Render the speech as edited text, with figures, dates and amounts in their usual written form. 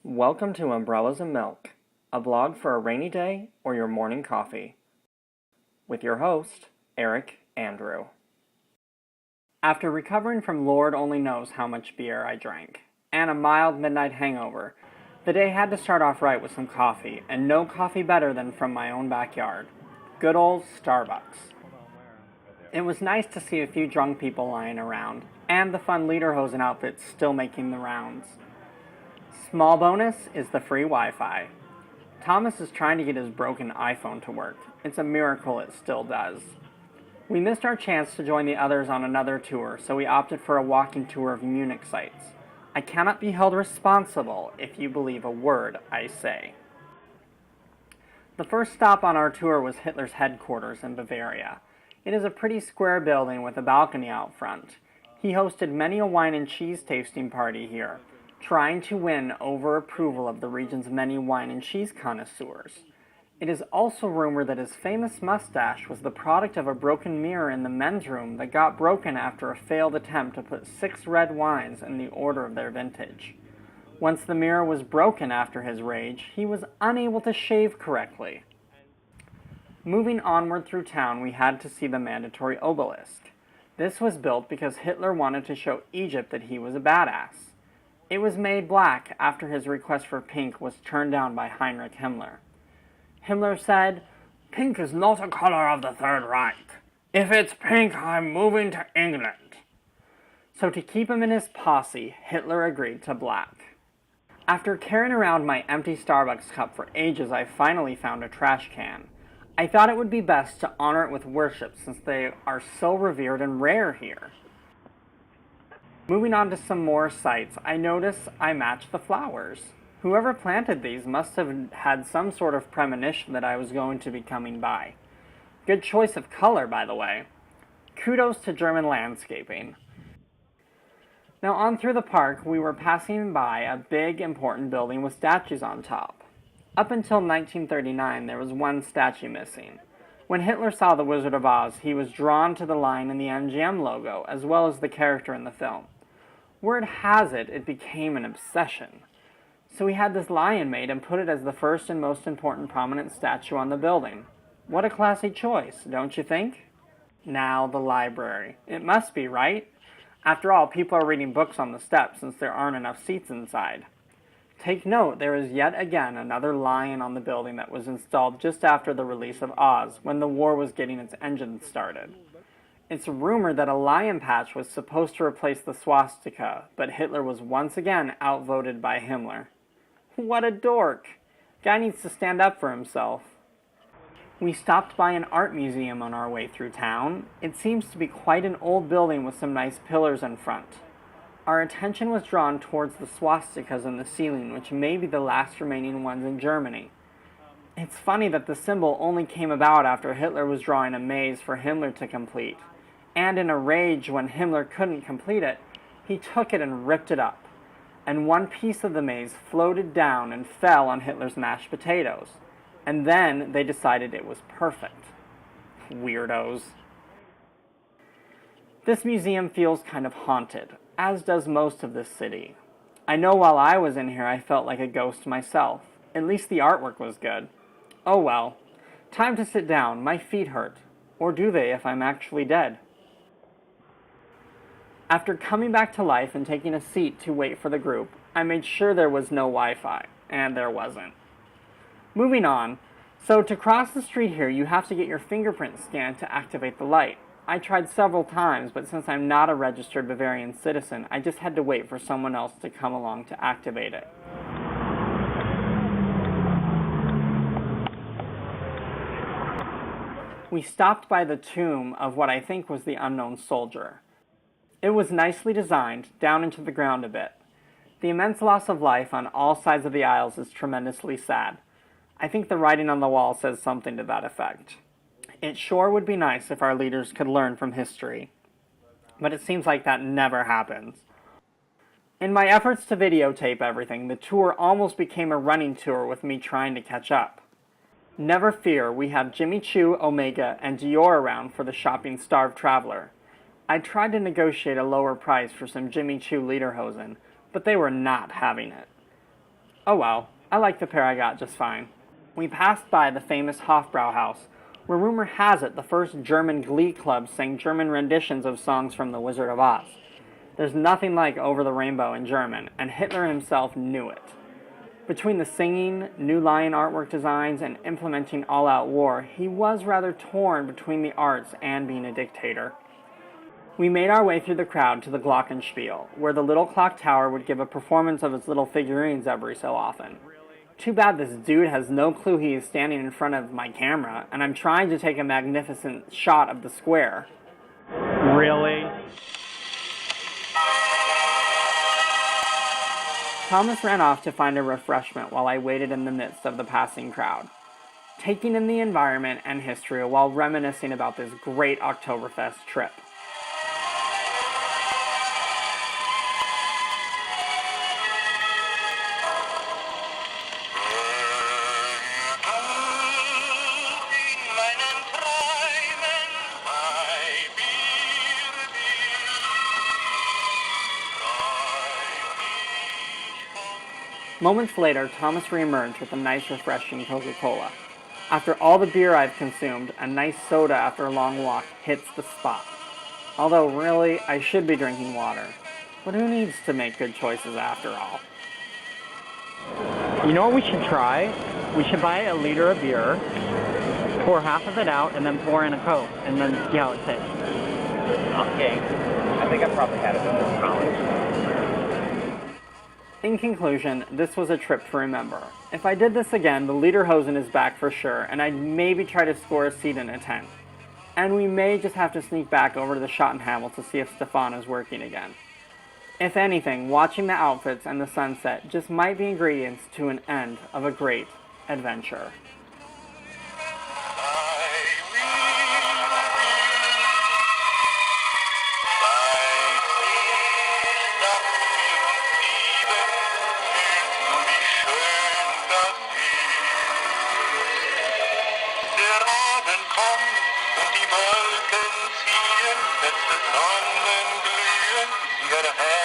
Welcome to Umbrellas and Milk, a blog for a rainy day or your morning coffee. With your host, Eric Andrew. After recovering from Lord only knows how much beer I drank, and a mild midnight hangover, the day had to start off right with some coffee, and no coffee better than from my own backyard. Good old Starbucks. It was nice to see a few drunk people lying around, and the fun lederhosen outfits still making the rounds. Small bonus is the free Wi-Fi. Thomas is trying to get his broken iPhone to work. It's a miracle it still does. We missed our chance to join the others on another tour, so we opted for a walking tour of Munich sites. I cannot be held responsible if you believe a word I say. The first stop on our tour was Hitler's headquarters in Bavaria. It is a pretty square building with a balcony out front. He hosted many a wine and cheese tasting party here, trying to win over approval of the region's many wine and cheese connoisseurs. It is also rumored that his famous mustache was the product of a broken mirror in the men's room that got broken after a failed attempt to put 6 red wines in the order of their vintage. Once the mirror was broken after his rage, he was unable to shave correctly. Moving onward through town, we had to see the mandatory obelisk. This was built because Hitler wanted to show Egypt that he was a badass. It was made black after his request for pink was turned down by Heinrich Himmler. Himmler said, "Pink is not a color of the Third Reich. If it's pink, I'm moving to England." So to keep him in his posse, Hitler agreed to black. After carrying around my empty Starbucks cup for ages, I finally found a trash can. I thought it would be best to honor it with worship since they are so revered and rare here. Moving on to some more sites, I notice I match the flowers. Whoever planted these must have had some sort of premonition that I was going to be coming by. Good choice of color, by the way. Kudos to German landscaping. Now on through the park, we were passing by a big, important building with statues on top. Up until 1939, there was one statue missing. When Hitler saw The Wizard of Oz, he was drawn to the lion in the MGM logo, as well as the character in the film. Word has it, it became an obsession. So we had this lion made and put it as the first and most important prominent statue on the building. What a classy choice, don't you think? Now, the library. It must be, right? After all, people are reading books on the steps since there aren't enough seats inside. Take note, there is yet again another lion on the building that was installed just after the release of Oz, when the war was getting its engines started. It's rumored that a lion patch was supposed to replace the swastika, but Hitler was once again outvoted by Himmler. What a dork! Guy needs to stand up for himself. We stopped by an art museum on our way through town. It seems to be quite an old building with some nice pillars in front. Our attention was drawn towards the swastikas in the ceiling, which may be the last remaining ones in Germany. It's funny that the symbol only came about after Hitler was drawing a maze for Himmler to complete. And in a rage when Himmler couldn't complete it, he took it and ripped it up. And one piece of the maze floated down and fell on Hitler's mashed potatoes. And then they decided it was perfect. Weirdos. This museum feels kind of haunted, as does most of this city. I know while I was in here I felt like a ghost myself. At least the artwork was good. Oh well. Time to sit down, my feet hurt. Or do they if I'm actually dead? After coming back to life and taking a seat to wait for the group, I made sure there was no Wi-Fi, and there wasn't. Moving on, so to cross the street here you have to get your fingerprint scanned to activate the light. I tried several times, but since I'm not a registered Bavarian citizen, I just had to wait for someone else to come along to activate it. We stopped by the tomb of what I think was the unknown soldier. It was nicely designed, down into the ground a bit. The immense loss of life on all sides of the aisles is tremendously sad. I think the writing on the wall says something to that effect. It sure would be nice if our leaders could learn from history. But it seems like that never happens. In my efforts to videotape everything, the tour almost became a running tour with me trying to catch up. Never fear, we have Jimmy Choo, Omega, and Dior around for the shopping-starved traveler. I tried to negotiate a lower price for some Jimmy Choo lederhosen, but they were not having it. Oh well, I like the pair I got just fine. We passed by the famous Hofbrauhaus, where rumor has it the first German glee club sang German renditions of songs from The Wizard of Oz. There's nothing like Over the Rainbow in German, and Hitler himself knew it. Between the singing, new lion artwork designs, and implementing all-out war, he was rather torn between the arts and being a dictator. We made our way through the crowd to the Glockenspiel, where the little clock tower would give a performance of its little figurines every so often. Too bad this dude has no clue he is standing in front of my camera, and I'm trying to take a magnificent shot of the square. Really? Thomas ran off to find a refreshment while I waited in the midst of the passing crowd, taking in the environment and history while reminiscing about this great Oktoberfest trip. Moments later, Thomas reemerged with a nice, refreshing Coca-Cola. After all the beer I've consumed, a nice soda after a long walk hits the spot. Although, really, I should be drinking water. But who needs to make good choices after all? You know what we should try? We should buy a liter of beer, pour half of it out, and then pour in a Coke, and then see how it tastes. Okay. I think I probably had it in college. In conclusion, this was a trip to remember. If I did this again, the lederhosen is back for sure, and I'd maybe try to score a seat in a tent. And we may just have to sneak back over to the Schottenhamel to see if Stefan is working again. If anything, watching the outfits and the sunset just might be ingredients to an end of a great adventure. Die Wolken ziehen, letzte Sonnen glühen, ihre Hände